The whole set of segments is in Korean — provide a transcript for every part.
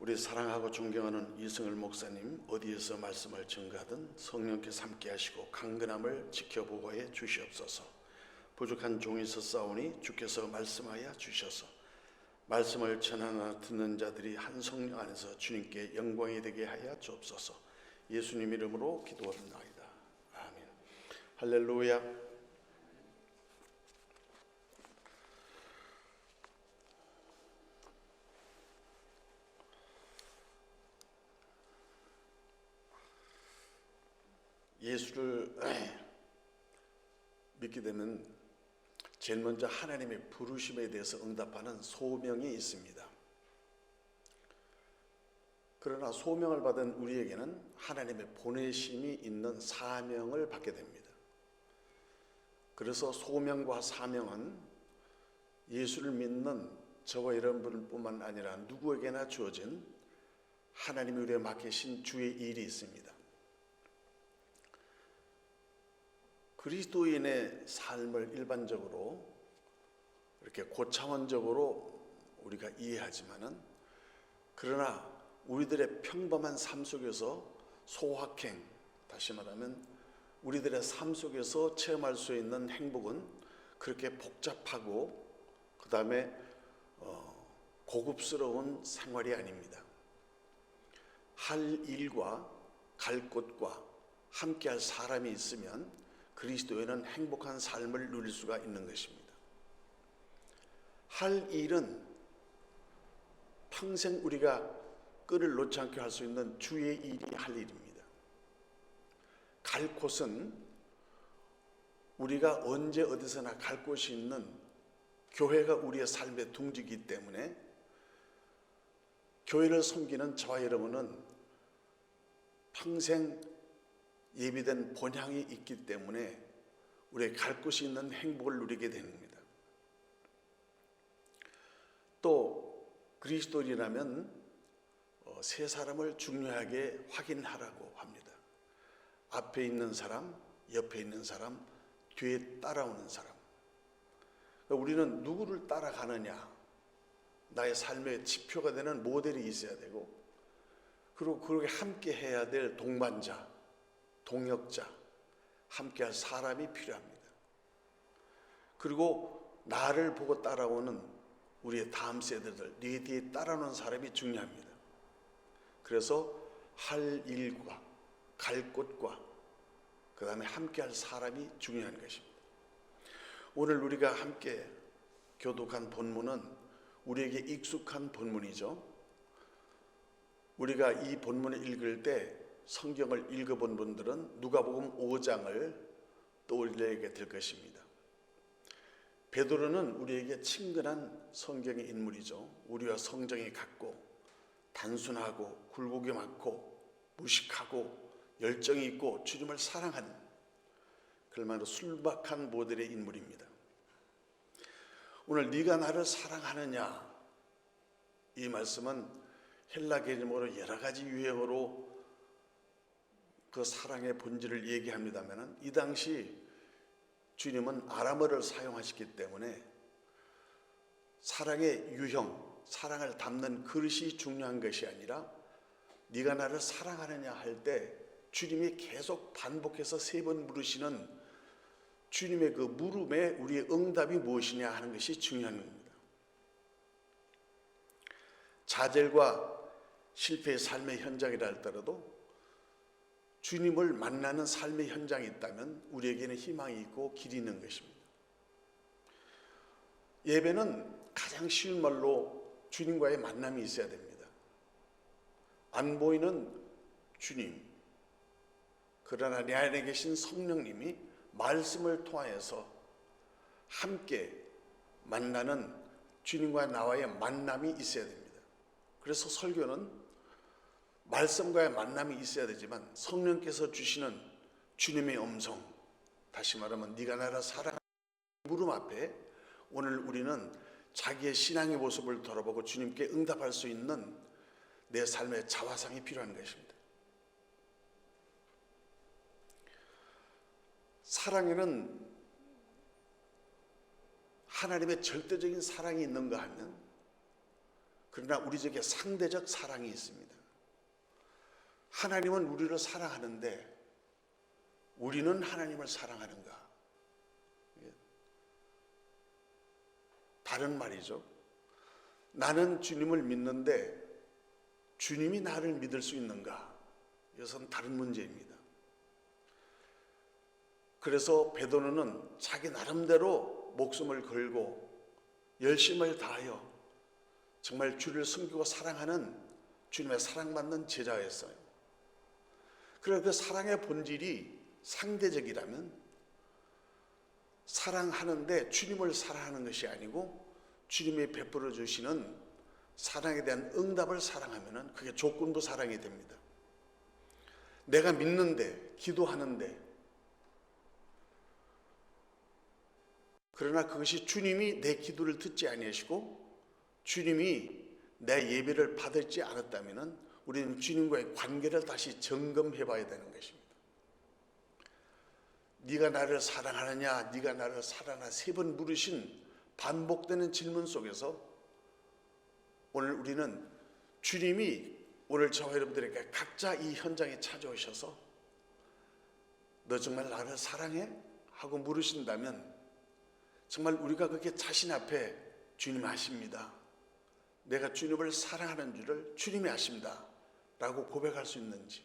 우리 사랑하고 존경하는 이승을 목사님, 어디에서 말씀을 증거하든 성령께서 함께 하시고 강건함을 지켜보호해 주시옵소서. 부족한 종이 있었사오니 주께서 말씀하여 주셔서 말씀을 전하나 듣는 자들이 한 성령 안에서 주님께 영광이 되게 하여 주옵소서. 예수님 이름으로 기도합나이다. 아멘. 할렐루야. 예수를 믿게 되면 제일 먼저 하나님의 부르심에 대해서 응답하는 소명이 있습니다. 그러나 소명을 받은 우리에게는 하나님의 보내심이 있는 사명을 받게 됩니다. 그래서 소명과 사명은 예수를 믿는 저와 여러분뿐만 아니라 누구에게나 주어진 하나님이 우리에 맡기신 주의 일이 있습니다. 그리스도인의 삶을 일반적으로 이렇게 고차원적으로 우리가 이해하지만은, 그러나 우리들의 평범한 삶 속에서 소확행, 다시 말하면 우리들의 삶 속에서 체험할 수 있는 행복은 그렇게 복잡하고 그 다음에 고급스러운 생활이 아닙니다. 할 일과 갈 곳과 함께할 사람이 있으면 그리스도에는 행복한 삶을 누릴 수가 있는 것입니다. 할 일은 평생 우리가 끈을 놓지 않게 할 수 있는 주의 일이 할 일입니다. 갈 곳은 우리가 언제 어디서나 갈 곳이 있는 교회가 우리의 삶의 둥지이기 때문에 교회를 섬기는 저와 여러분은 평생 예비된 본향이 있기 때문에 우리의 갈 곳이 있는 행복을 누리게 됩니다. 또 그리스도인이라면 세 사람을 중요하게 확인하라고 합니다. 앞에 있는 사람, 옆에 있는 사람, 뒤에 따라오는 사람. 우리는 누구를 따라가느냐, 나의 삶의 지표가 되는 모델이 있어야 되고, 그리고 그렇게 함께 해야 될 동반자, 동역자, 함께할 사람이 필요합니다. 그리고 나를 보고 따라오는 우리의 다음 세대들, 네 뒤에 따라오는 사람이 중요합니다. 그래서 할 일과 갈 곳과 그 다음에 함께할 사람이 중요한 것입니다. 오늘 우리가 함께 교독한 본문은 우리에게 익숙한 본문이죠. 우리가 이 본문을 읽을 때 성경을 읽어본 분들은 누가복음 5장을 떠올리게 될 것입니다. 베드로는 우리에게 친근한 성경의 인물이죠. 우리와 성정이 같고 단순하고 굴곡이 많고 무식하고 열정이 있고 주님을 사랑하는 그야말로 순박한 모델의 인물입니다. 오늘 네가 나를 사랑하느냐, 이 말씀은 헬라 개념으로 여러 가지 유형으로 그 사랑의 본질을 얘기합니다만, 이 당시 주님은 아람어를 사용하셨기 때문에 사랑의 유형, 사랑을 담는 그릇이 중요한 것이 아니라 네가 나를 사랑하느냐 할 때 주님이 계속 반복해서 3번 물으시는 주님의 그 물음에 우리의 응답이 무엇이냐 하는 것이 중요한 겁니다. 좌절과 실패의 삶의 현장이라 할지라도 주님을 만나는 삶의 현장이 있다면 우리에게는 희망이 있고 길이 있는 것입니다. 예배는 가장 쉬운 말로 주님과의 만남이 있어야 됩니다. 안 보이는 주님, 그러나 내 안에 계신 성령님이 말씀을 통하여서 함께 만나는 주님과 나와의 만남이 있어야 됩니다. 그래서 설교는 말씀과의 만남이 있어야 되지만 성령께서 주시는 주님의 음성, 다시 말하면 네가 나를 사랑하는 물음 앞에 오늘 우리는 자기의 신앙의 모습을 돌아보고 주님께 응답할 수 있는 내 삶의 자화상이 필요한 것입니다. 사랑에는 하나님의 절대적인 사랑이 있는가 하면 그러나 우리 적에 상대적 사랑이 있습니다. 하나님은 우리를 사랑하는데 우리는 하나님을 사랑하는가? 다른 말이죠. 나는 주님을 믿는데 주님이 나를 믿을 수 있는가? 이것은 다른 문제입니다. 그래서 베드로는 자기 나름대로 목숨을 걸고 열심을 다하여 정말 주를 섬기고 사랑하는 주님의 사랑받는 제자였어요. 그래서 그 사랑의 본질이 상대적이라면 사랑하는데 주님을 사랑하는 것이 아니고 주님이 베풀어 주시는 사랑에 대한 응답을 사랑하면 그게 조건부 사랑이 됩니다. 내가 믿는데 기도하는데 그러나 그것이 주님이 내 기도를 듣지 아니하시고 주님이 내 예배를 받을지 않았다면 우리는 주님과의 관계를 다시 점검해 봐야 되는 것입니다. 네가 나를 사랑하느냐, 네가 나를 사랑하느냐 3번 물으신 반복되는 질문 속에서 오늘 우리는 주님이 오늘 저와 여러분들에게 각자 이 현장에 찾아오셔서 너 정말 나를 사랑해? 하고 물으신다면 정말 우리가 그렇게 자신 앞에 주님 아십니다. 내가 주님을 사랑하는 줄을 주님이 아십니다. 라고 고백할 수 있는지,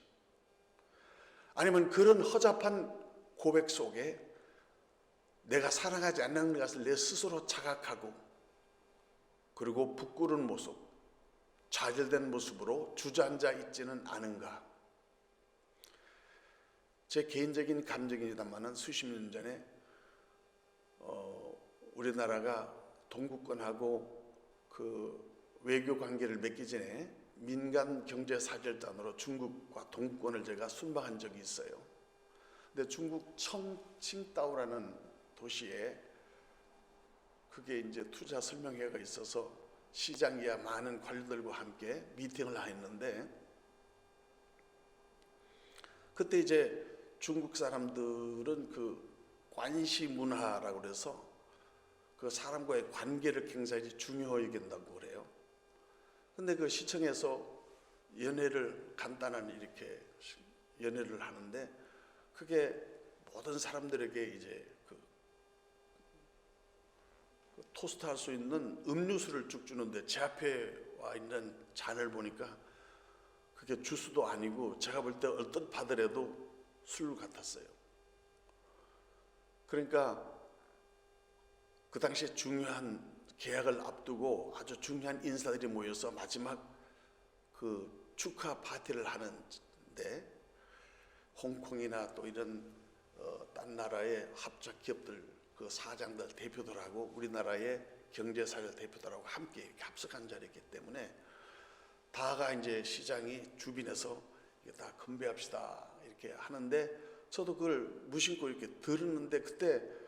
아니면 그런 허접한 고백 속에 내가 사랑하지 않는 것을 내 스스로 자각하고 그리고 부끄러운 모습, 좌절된 모습으로 주저앉아 있지는 않은가. 제 개인적인 감정이다마는 수십 년 전에 우리나라가 동구권하고 그 외교 관계를 맺기 전에 민간 경제 사절단으로 중국과 동구권을 제가 순방한 적이 있어요. 근데 중국 청칭다오라는 도시에 그게 이제 투자 설명회가 있어서 시장이야 많은 관료들과 함께 미팅을 했는데 그때 이제 중국 사람들은 그 관시 문화라고 그래서 그 사람과의 관계를 굉장히 중요하게 여긴다고 그래요. 근데 그 시청에서 연회를 간단한 이렇게 연회를 하는데 그게 모든 사람들에게 이제 그 토스트 할 수 있는 음료수를 쭉 주는데 제 앞에 와 있는 잔을 보니까 그게 주스도 아니고 제가 볼 때 얼핏 봐더라도 술 같았어요. 그러니까 그 당시에 중요한 계약을 앞두고 아주 중요한 인사들이 모여서 마지막 그 축하 파티를 하는데 홍콩이나 또 이런 딴 나라의 합작 기업들 그 사장들 대표들하고 우리나라의 경제사회 대표들하고 함께 이렇게 합석한 자리이기 때문에 다가 이제 시장이 주변에서 다 건배합시다 이렇게 하는데 저도 그걸 무심코 이렇게 들었는데 그때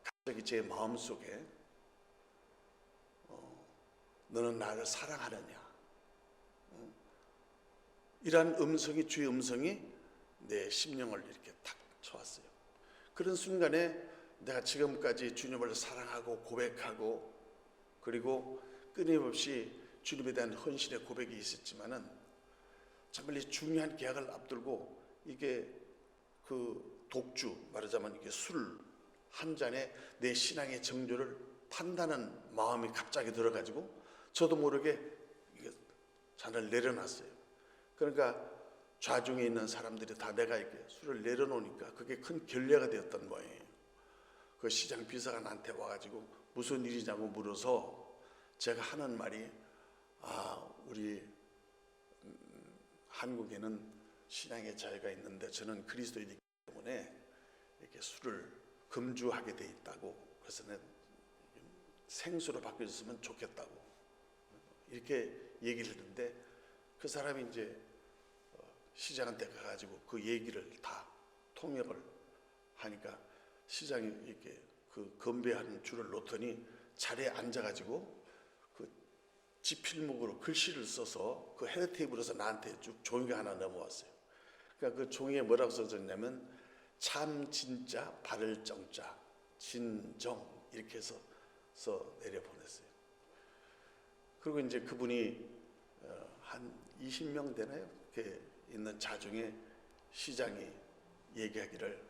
갑자기 제 마음속에 너는 나를 사랑하느냐 이러한 음성이 주의 음성이 내 심령을 이렇게 탁 쳐왔어요. 그런 순간에 내가 지금까지 주님을 사랑하고 고백하고 그리고 끊임없이 주님에 대한 헌신의 고백이 있었지만은 정말 이 중요한 계약을 앞두고 이게 그 독주 말하자면 이게 술 한 잔에 내 신앙의 정조를 판다는 마음이 갑자기 들어가지고 저도 모르게 잔을 내려놨어요. 그러니까 좌중에 있는 사람들이 다 내가 이렇게 술을 내려놓으니까 그게 큰 결례가 되었던 모양이에요. 그 시장 비서가 나한테 와가지고 무슨 일이냐고 물어서 제가 하는 말이 우리 한국에는 신앙의 자유가 있는데 저는 그리스도인이기 때문에 이렇게 술을 금주하게 돼 있다고 그래서 생수로 바뀌었으면 좋겠다고 이렇게 얘기를 했는데 그 사람이 이제 시장한테 가가지고 그 얘기를 다 통역을 하니까 시장이 이렇게 그 건배하는 줄을 놓더니 자리에 앉아가지고 그 지필목으로 글씨를 써서 그 헤드 테이블에서 나한테 쭉 종이가 하나 넘어왔어요. 그러니까 그 종이에 뭐라고 써졌냐면 참 진짜 바를 정자 진정 이렇게 해서 내려보냈어요. 그리고 이제 그분이 한 20명 되나요? 이렇게 있는 자중에 시장이 얘기하기를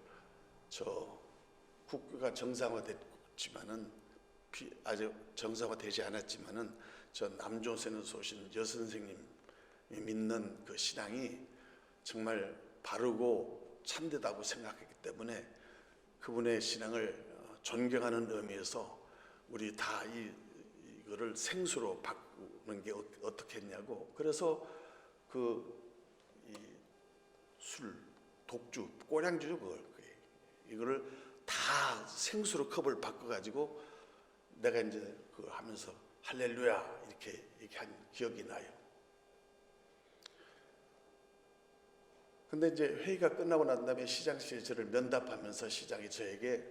저 국교가 정상화됐지만은 아직 정상화되지 않았지만은 저 남조선에서 오신 여선생님이 믿는 그 신앙이 정말 바르고 참되다고 생각했기 때문에 그분의 신앙을 존경하는 의미에서 우리 다 이거를 생수로 바꾸는 게 어떻겠냐고. 그래서 술, 독주, 꼬량주죠 그걸. 이거를 다 생수로 컵을 바꿔가지고 내가 이제 그거 하면서 할렐루야 이렇게 얘기한 기억이 나요. 근데 이제 회의가 끝나고 난 다음에 시장실에 저를 면담하면서 시장이 저에게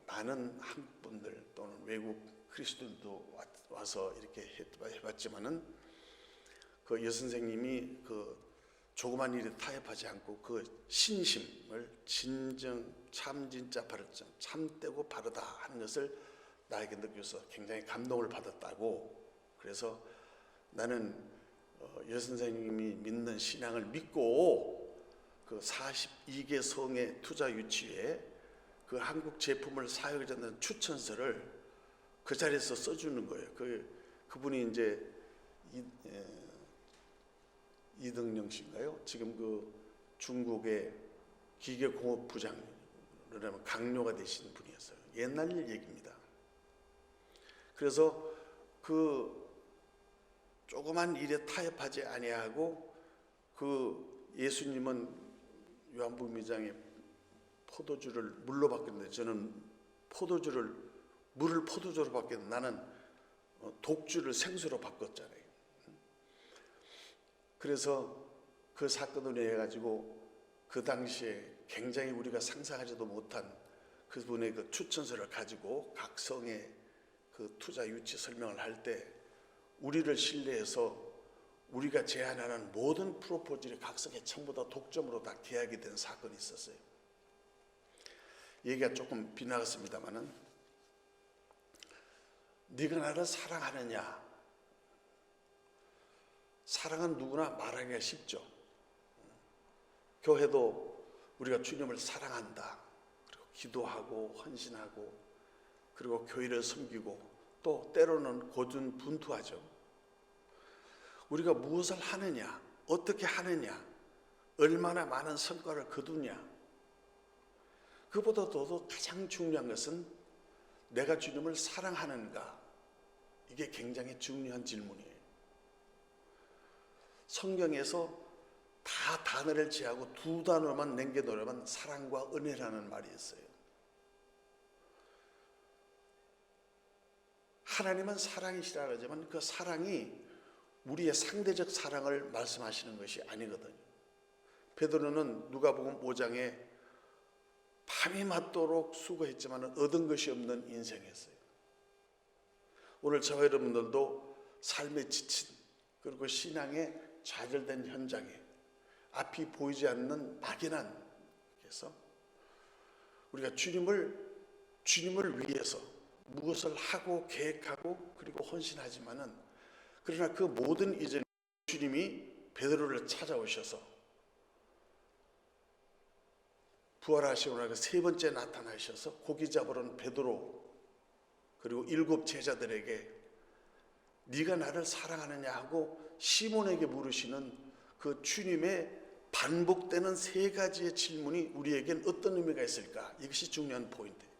많은 한국 분들 또는 외국 크리스천도 와서 이렇게 해봤지만은 그 여선생님이 그 조그만 일에 타협하지 않고 그 신심을 진정 참 진짜 바르죠 참되고 바르다 하는 것을 나에게 느껴서 굉장히 감동을 받았다고. 그래서 나는 여선생님이 믿는 신앙을 믿고 그 42개 성의 투자 유치에 그 한국 제품을 사용하자는 추천서를 그 자리에서 써주는 거예요. 그분이 이제 이등영 씨인가요? 지금 그 중국의 기계공업부장이라면 강요가 되신 분이었어요. 옛날 일 얘기입니다. 그래서 그 조그만 일에 타협하지 아니하고 그 예수님은 요한복음 2장에 포도주를 물로 바뀌었는데 저는 물을 포도주로 바뀌었는데 나는 독주를 생수로 바꿨잖아요. 그래서 그 사건으로 해가지고 그 당시에 굉장히 우리가 상상하지도 못한 그분의 그 추천서를 가지고 각 성의 그 투자 유치 설명을 할 때 우리를 신뢰해서 우리가 제안하는 모든 프로포즈를 각 성에 전부 다 독점으로 다 계약이 된 사건이 있었어요. 얘기가 조금 빗나갔습니다마는 네가 나를 사랑하느냐. 사랑은 누구나 말하기가 쉽죠. 교회도 우리가 주님을 사랑한다. 그리고 기도하고 헌신하고 그리고 교회를 섬기고 또 때로는 고군분투하죠. 우리가 무엇을 하느냐, 어떻게 하느냐, 얼마나 많은 성과를 거두냐. 그보다도 가장 중요한 것은 내가 주님을 사랑하는가. 이게 굉장히 중요한 질문이에요. 성경에서 다 단어를 제하고 두 단어만 남겨놓으면 사랑과 은혜라는 말이 있어요. 하나님은 사랑이시라 그러지만 그 사랑이 우리의 상대적 사랑을 말씀하시는 것이 아니거든요. 베드로는 누가복음 5장에 밤이 맞도록 수고했지만 얻은 것이 없는 인생이었어요. 오늘 저와 여러분들도 삶에 지친 그리고 신앙에 좌절된 현장에 앞이 보이지 않는 막연한 그래서 우리가 주님을 위해서 무엇을 하고 계획하고 그리고 헌신하지만은 그러나 그 모든 이전에 주님이 베드로를 찾아오셔서 부활하시고 나서 세 번째 나타나셔서 고기 잡으러 온 베드로 그리고 7 제자들에게 네가 나를 사랑하느냐 하고 시몬에게 물으시는 그 주님의 반복되는 3가지의 질문이 우리에겐 어떤 의미가 있을까? 이것이 중요한 포인트예요.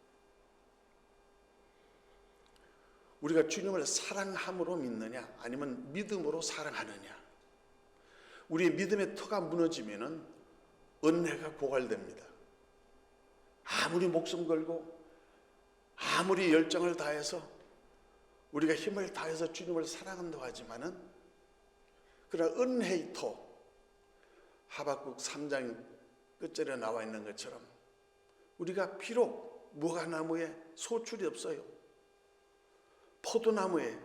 우리가 주님을 사랑함으로 믿느냐 아니면 믿음으로 사랑하느냐. 우리의 믿음의 터가 무너지면은 은혜가 고갈됩니다. 아무리 목숨 걸고 아무리 열정을 다해서 우리가 힘을 다해서 주님을 사랑한다고 하지만은 그러나 은혜의 터 하박국 3장 끝절에 나와 있는 것처럼 우리가 비록 무화과나무에 소출이 없어요. 포도나무에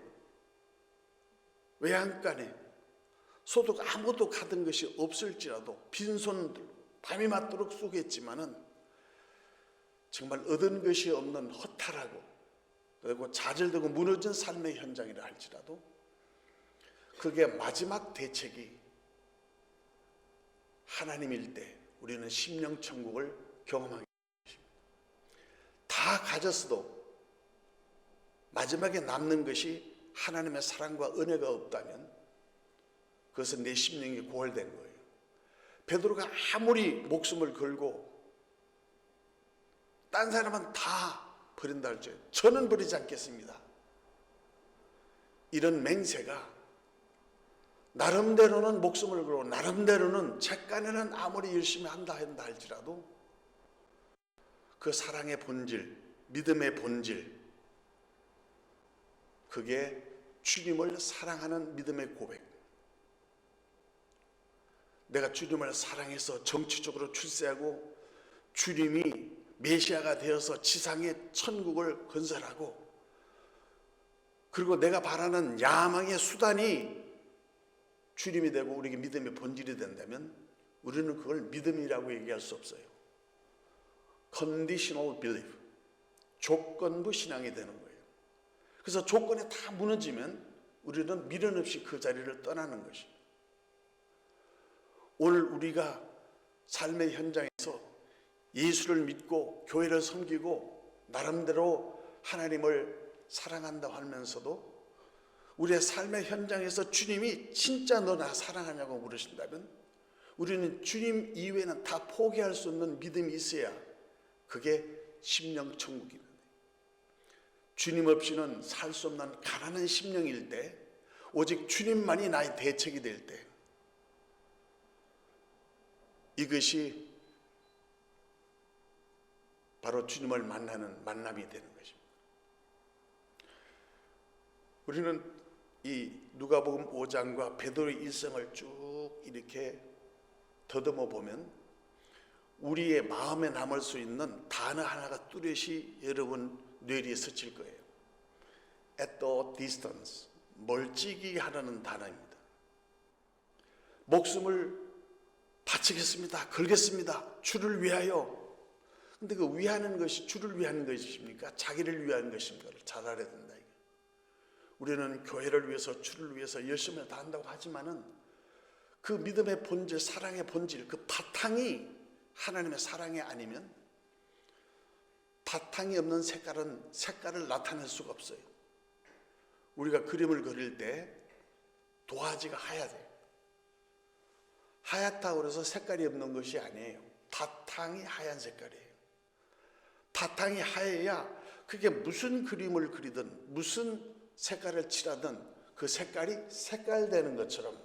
외양간에 소득 아무것도 가든 것이 없을지라도 빈손들로 밤이 맞도록 쏘겠지만은 정말 얻은 것이 없는 허탈하고 그리고 좌절되고 무너진 삶의 현장이라 할지라도 그게 마지막 대책이 하나님일 때 우리는 심령천국을 경험하게 됩니다. 다 가졌어도 마지막에 남는 것이 하나님의 사랑과 은혜가 없다면 그것은 내 심령이 고갈된 거예요. 베드로가 아무리 목숨을 걸고 딴 사람은 다 버린다 할지라도 저는 버리지 않겠습니다. 이런 맹세가 나름대로는 목숨을 걸고 나름대로는 책간에는 아무리 열심히 한다 할지라도 그 사랑의 본질, 믿음의 본질, 그게 주님을 사랑하는 믿음의 고백. 내가 주님을 사랑해서 정치적으로 출세하고 주님이 메시아가 되어서 지상의 천국을 건설하고 그리고 내가 바라는 야망의 수단이 주님이 되고 우리에게 믿음의 본질이 된다면 우리는 그걸 믿음이라고 얘기할 수 없어요. Conditional belief, 조건부 신앙이 되는 거예요. 그래서 조건이 다 무너지면 우리는 미련 없이 그 자리를 떠나는 것입니다. 오늘 우리가 삶의 현장에서 예수를 믿고 교회를 섬기고 나름대로 하나님을 사랑한다고 하면서도 우리의 삶의 현장에서 주님이 진짜 너 나 사랑하냐고 물으신다면 우리는 주님 이외에는 다 포기할 수 없는 믿음이 있어야 그게 심령천국입니다. 주님 없이는 살 수 없는 가난한 심령일 때 오직 주님만이 나의 대책이 될 때 이것이 바로 주님을 만나는 만남이 되는 것입니다. 우리는 이 누가복음 5장과 베드로의 일생을 쭉 이렇게 더듬어 보면 우리의 마음에 남을 수 있는 단어 하나가 뚜렷이 여러분 뇌리에 스칠 거예요. At the distance, 멀찍이 하라는 단어입니다. 목숨을 바치겠습니다. 걸겠습니다. 주를 위하여. 근데 그 위하는 것이 주를 위한 것입니까? 자기를 위한 것입니까? 잘 알아야 된다. 우리는 교회를 위해서 주를 위해서 열심히 다한다고 하지만은 그 믿음의 본질, 사랑의 본질, 그 바탕이 하나님의 사랑이 아니면 바탕이 없는 색깔을 나타낼 수가 없어요. 우리가 그림을 그릴 때 도화지가 하얘야 돼요. 하얗다고 해서 색깔이 없는 것이 아니에요. 바탕이 하얀 색깔이에요. 바탕이 하얘야 그게 무슨 그림을 그리든 무슨 색깔을 칠하든 그 색깔이 색깔되는 것처럼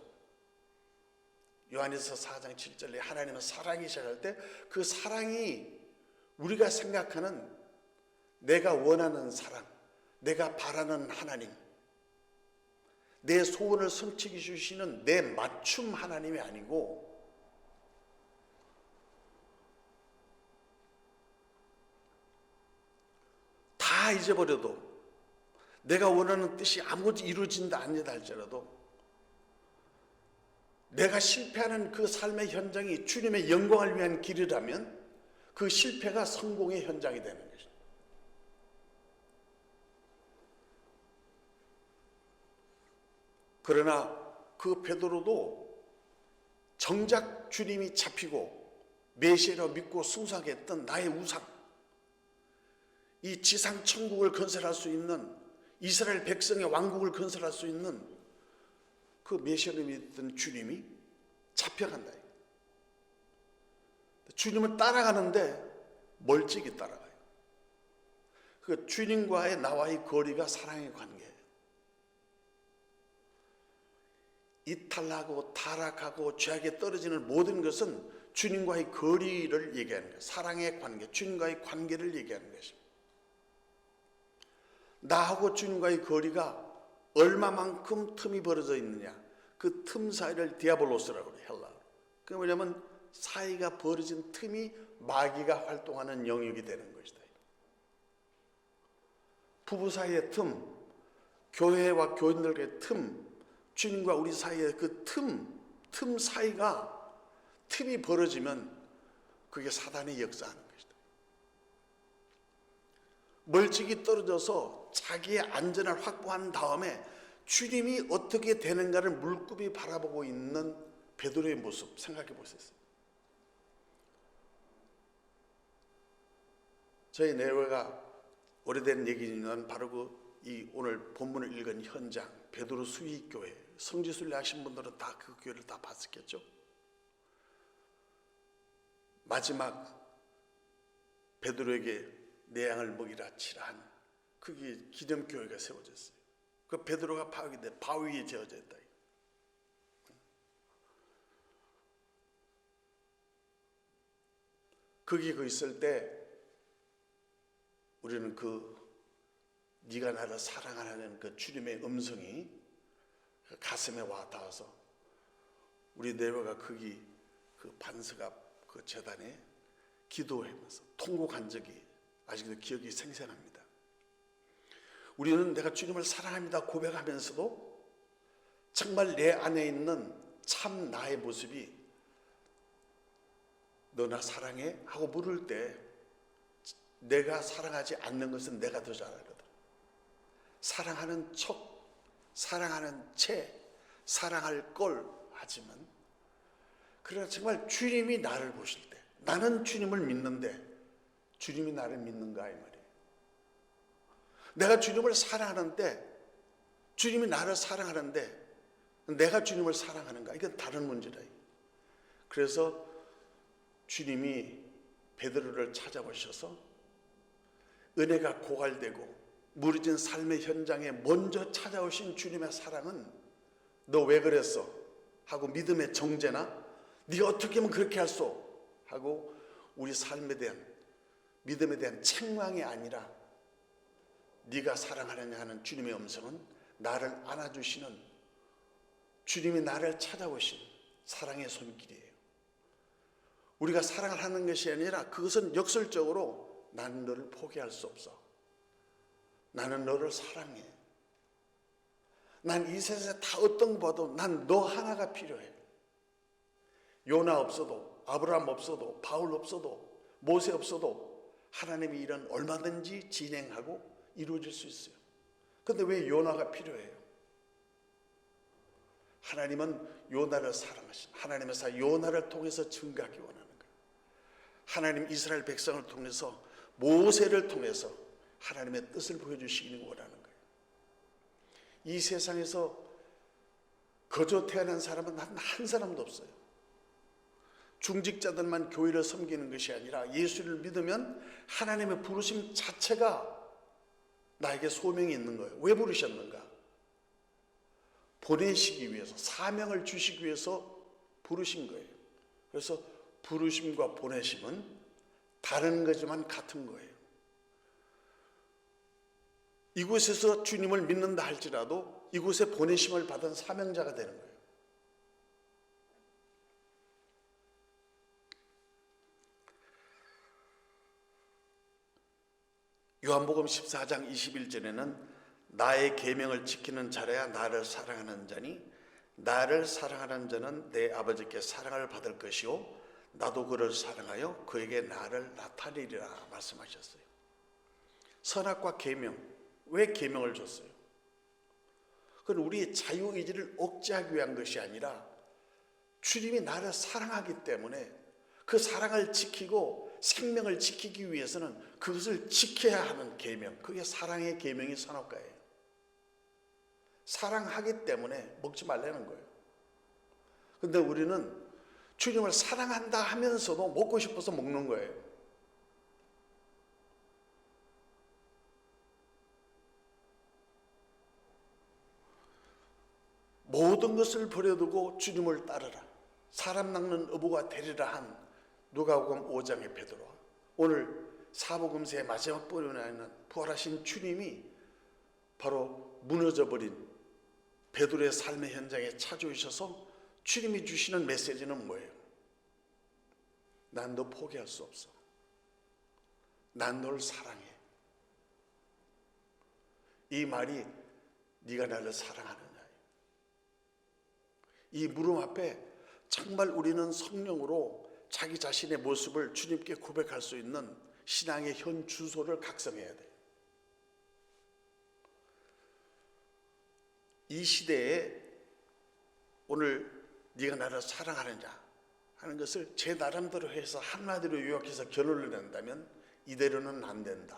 요한일서 4장 7절에 하나님은 사랑이 시작할 때 그 사랑이 우리가 생각하는 내가 원하는 사랑, 내가 바라는 하나님, 내 소원을 성취해 주시는 내 맞춤 하나님이 아니고 다 잊어버려도 내가 원하는 뜻이 아무것도 이루어진다 아니다 할지라도 내가 실패하는 그 삶의 현장이 주님의 영광을 위한 길이라면 그 실패가 성공의 현장이 되는 것입니다. 그러나 그 베드로도 정작 주님이 잡히고 메시아로 믿고 숭상하게 했던 나의 우상, 이 지상 천국을 건설할 수 있는 이스라엘 백성의 왕국을 건설할 수 있는 그 메시아를 믿던 주님이 잡혀간다. 주님을 따라가는데 멀찍이 따라가요. 그 주님과의 나와의 거리가 사랑의 관계예요. 이탈하고 타락하고 죄악에 떨어지는 모든 것은 주님과의 거리를 얘기하는 거예요. 사랑의 관계, 주님과의 관계를 얘기하는 것입니다. 나하고 주님과의 거리가 얼마만큼 틈이 벌어져 있느냐, 그 틈 사이를 디아볼로스라고 그래요. 헬라어로. 그 뭐냐면 사이가 벌어진 틈이 마귀가 활동하는 영역이 되는 것이다. 부부 사이의 틈, 교회와 교인들의 틈, 주님과 우리 사이의 그 틈 사이가 틈이 벌어지면 그게 사단이 역사하는 것이다. 멀찍이 떨어져서 자기의 안전을 확보한 다음에 주님이 어떻게 되는가를 물급이 바라보고 있는 베드로의 모습 생각해 보셨어요. 저희 내외가 오래된 얘기는 바로 이 오늘 본문을 읽은 현장, 베드로 수의교회, 성지순례 하신 분들은 다 그 교회를 다 봤었겠죠. 마지막 베드로에게 내 양을 먹이라 치라 한 그게 기념교회가 세워졌어요. 그 베드로가 바위에 재어져 있다. 거기 있을 때 우리는 네가 나를 사랑하는 그 주님의 음성이 가슴에 와 닿아서 우리 내외가 거기 그 반석 앞 그 제단에 기도하면서 통곡한 적이 아직도 기억이 생생합니다. 우리는 내가 주님을 사랑합니다 고백하면서도 정말 내 안에 있는 참 나의 모습이 너 나 사랑해? 하고 물을 때 내가 사랑하지 않는 것은 내가 더 잘 알거든. 사랑하는 척, 사랑하는 채, 사랑할 걸 하지만 그러나 정말 주님이 나를 보실 때 나는 주님을 믿는데 주님이 나를 믿는가 이 말이에요. 내가 주님을 사랑하는데 주님이 나를 사랑하는데 내가 주님을 사랑하는가 이건 다른 문제다. 그래서 주님이 베드로를 찾아오셔서 은혜가 고갈되고 무너진 삶의 현장에 먼저 찾아오신 주님의 사랑은 너 왜 그랬어? 하고 믿음의 정죄나 네가 어떻게 하면 그렇게 할 수? 하고 우리 삶에 대한 믿음에 대한 책망이 아니라 네가 사랑하느냐 하는 주님의 음성은 나를 안아주시는 주님이 나를 찾아오신 사랑의 손길이에요. 우리가 사랑을 하는 것이 아니라 그것은 역설적으로 나는 너를 포기할 수 없어. 나는 너를 사랑해. 난 이 세상에 다 어떤 거 봐도 난 너 하나가 필요해. 요나 없어도 아브라함 없어도 바울 없어도 모세 없어도 하나님의 일은 얼마든지 진행하고 이루어질 수 있어요. 그런데 왜 요나가 필요해요? 하나님은 요나를 사랑하신 하나님의 사 요나를 통해서 증거하기 원하는 거예요. 하나님 이스라엘 백성을 통해서 모세를 통해서 하나님의 뜻을 보여주시기를 원하는 거예요. 이 세상에서 거저 태어난 사람은 한 사람도 없어요. 중직자들만 교회를 섬기는 것이 아니라 예수를 믿으면 하나님의 부르심 자체가 나에게 소명이 있는 거예요. 왜 부르셨는가? 보내시기 위해서, 사명을 주시기 위해서 부르신 거예요. 그래서 부르심과 보내심은 다른 거지만 같은 거예요. 이곳에서 주님을 믿는다 할지라도 이곳에 보내심을 받은 사명자가 되는 거예요. 요한복음 14장 21절에는 나의 계명을 지키는 자라야 나를 사랑하는 자니 나를 사랑하는 자는 내 아버지께 사랑을 받을 것이요 나도 그를 사랑하여 그에게 나를 나타내리라 말씀하셨어요. 선악과 계명, 왜 계명을 줬어요? 그건 우리의 자유의지를 억제하기 위한 것이 아니라 주님이 나를 사랑하기 때문에 그 사랑을 지키고 생명을 지키기 위해서는 그것을 지켜야 하는 계명, 그게 사랑의 계명이 선악과예요. 사랑하기 때문에 먹지 말라는 거예요. 그런데 우리는 주님을 사랑한다 하면서도 먹고 싶어서 먹는 거예요. 모든 것을 버려두고 주님을 따르라. 사람 낚는 어부가 되리라 한 누가복음 5장의 베드로와 오늘 사복음서의 마지막 부분에 있는 부활하신 주님이 바로 무너져버린 베드로의 삶의 현장에 찾아오셔서 주님이 주시는 메시지는 뭐예요? 난 너 포기할 수 없어. 난 널 사랑해. 이 말이 네가 나를 사랑하느냐. 이 물음 앞에 정말 우리는 성령으로 자기 자신의 모습을 주님께 고백할 수 있는 신앙의 현 주소를 각성해야 돼요. 이 시대에 오늘 네가 나를 사랑하느냐 하는 것을 제 나름대로 해서 한마디로 요약해서 결론을 낸다면 이대로는 안 된다.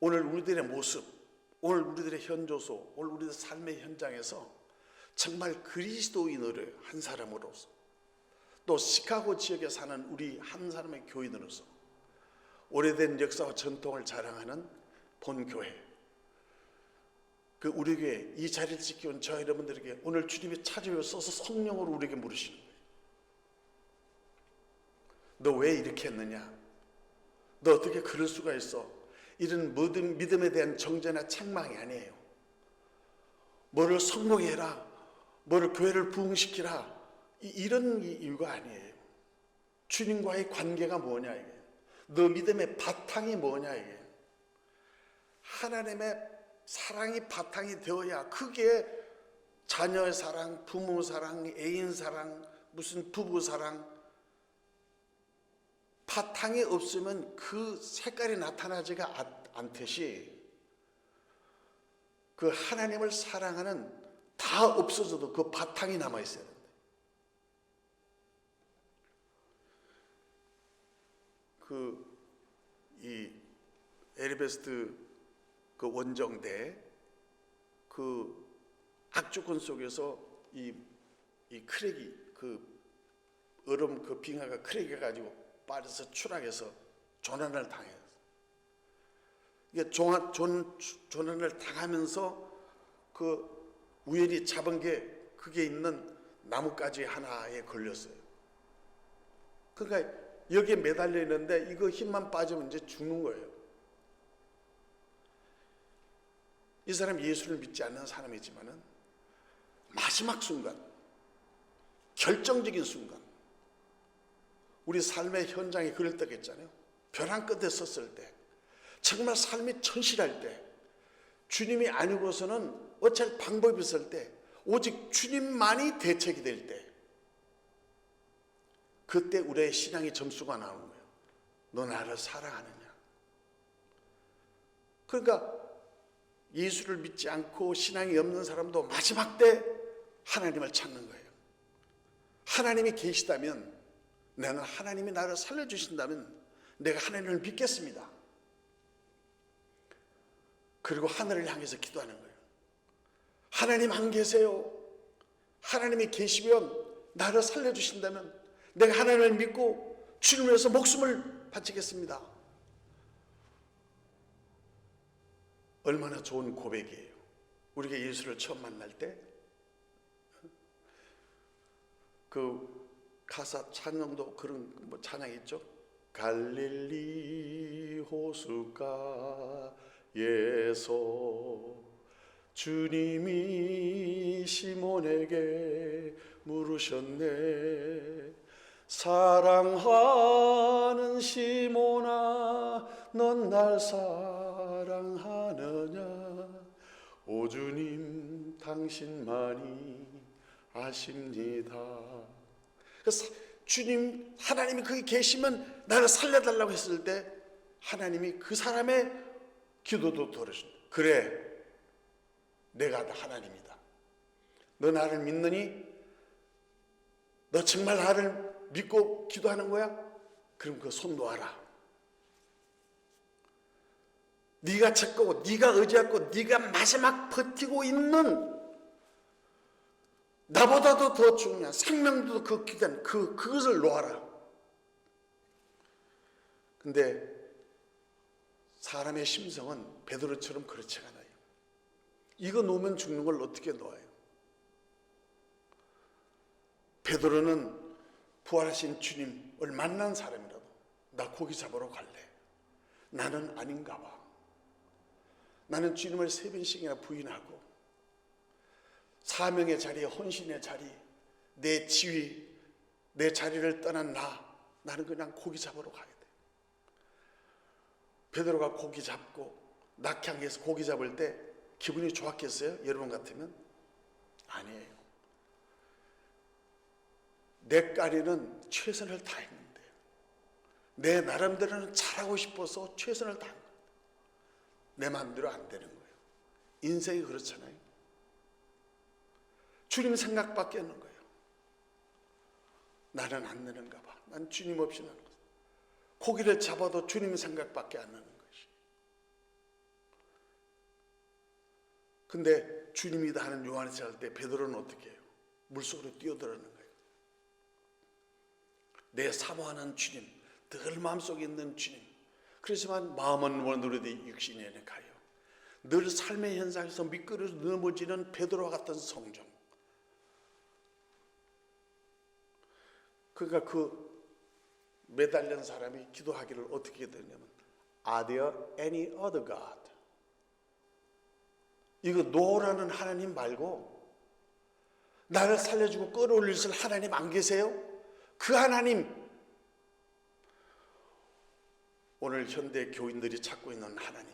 오늘 우리들의 모습, 오늘 우리들의 현조소, 오늘 우리들 삶의 현장에서 정말 그리스도인으로 한 사람으로서, 또 시카고 지역에 사는 우리 한 사람의 교인으로서 오래된 역사와 전통을 자랑하는 본교회, 그 우리 교회 이 자리를 지켜온 저 여러분들에게 오늘 주님이 찾아오셔서 성령으로 우리에게 물으시는 거예요. 너 왜 이렇게 했느냐? 너 어떻게 그럴 수가 있어? 이런 모든 믿음에 대한 정죄나 책망이 아니에요. 뭐를 성공해라, 뭐를 교회를 부흥시키라, 이런 이유가 아니에요. 주님과의 관계가 뭐냐 이게. 너 믿음의 바탕이 뭐냐 이게. 하나님의 사랑이 바탕이 되어야, 그게 자녀의 사랑, 부모 사랑, 애인 사랑, 무슨 부부 사랑, 바탕이 없으면 그 색깔이 나타나지가 않듯이 그 하나님을 사랑하는 다 없어져도 그 바탕이 남아 있어야 된다. 이 에리베스트 그 원정대 그 악조건 속에서 이 크랙이 그 얼음 그 빙하가 크랙해 가지고 빠져서 추락해서 조난을 당해요. 이게 조난을 당하면서 그 우연히 잡은 게 그게 있는 나뭇가지 하나에 걸렸어요. 그러니까 여기에 매달려 있는데 이거 힘만 빠지면 이제 죽는 거예요. 이 사람 예수를 믿지 않는 사람이지만은 마지막 순간, 결정적인 순간, 우리 삶의 현장에 그럴 때가 있잖아요. 벼랑 끝에 섰을 때, 정말 삶이 천실할 때, 주님이 아니고서는 어쩔 방법이 없을 때, 오직 주님만이 대책이 될 때, 그때 우리의 신앙의 점수가 나오는 거예요. 너 나를 사랑하느냐? 그러니까 예수를 믿지 않고 신앙이 없는 사람도 마지막 때 하나님을 찾는 거예요. 하나님이 계시다면, 나는 하나님이 나를 살려주신다면 내가 하나님을 믿겠습니다. 그리고 하늘을 향해서 기도하는 거예요. 하나님 안 계세요? 하나님이 계시면, 나를 살려주신다면 내가 하나님을 믿고 주님을 위해서 목숨을 바치겠습니다. 얼마나 좋은 고백이에요. 우리가 예수를 처음 만날 때 그 가사 찬양도 그런 뭐 찬양 있죠. 갈릴리 호숫가에서 주님이 시몬에게 물으셨네. 사랑하는 시몬아, 넌 날 사랑하느냐? 오 주님, 당신만이 아십니다. 주님, 하나님이 거기 계시면 나를 살려달라고 했을 때 하나님이 그 사람의 기도도 들으신다. 그래, 내가 하나님이다. 너 나를 믿느니? 너 정말 나를 믿고 기도하는 거야? 그럼 그 손 놓아라. 네가 찾고 네가 의지하고 네가 마지막 버티고 있는, 나보다도 더 중요한 생명도 그 기단, 그것을 놓아라. 근데 사람의 심성은 베드로처럼 그렇지 않아요. 이거 놓으면 죽는 걸 어떻게 놓아요? 베드로는 부활하신 주님을 만난 사람이라도 나 고기 잡으러 갈래. 나는 아닌가 봐. 나는 주님을 3번씩이나 부인하고 사명의 자리에, 헌신의 자리, 내 지위, 내 자리를 떠난 나는 그냥 고기 잡으러 가야 돼. 베드로가 고기 잡고 낙향에서 고기 잡을 때 기분이 좋았겠어요? 여러분 같으면? 아니에요. 내 까리는 최선을 다했는데, 내 나름대로는 잘하고 싶어서 최선을 다한 거예요. 내 마음대로 안 되는 거예요. 인생이 그렇잖아요. 주님 생각밖에 안 나는 거예요. 나는 안 되는가 봐. 난 주님 없이 나는 거예요. 고기를 잡아도 주님 생각밖에 안 나는 것이. 근데 주님이다 하는 요한에서 할 때 베드로는 어떻게 해요? 물속으로 뛰어들어가는 거예요. 내 사모하는 주님, 늘 마음속에 있는 주님. 그렇지만 마음은 원으로되 육신이 안에 가요. 늘 삶의 현상에서 미끄러져 넘어지는 베드로와 같은 성정. 그러니까 그 매달린 사람이 기도하기를 어떻게 되냐면 Are there any other God? 이거 노라는 하나님 말고 나를 살려주고 끌어올리실 하나님 안 계세요? 그 하나님, 오늘 현대 교인들이 찾고 있는 하나님,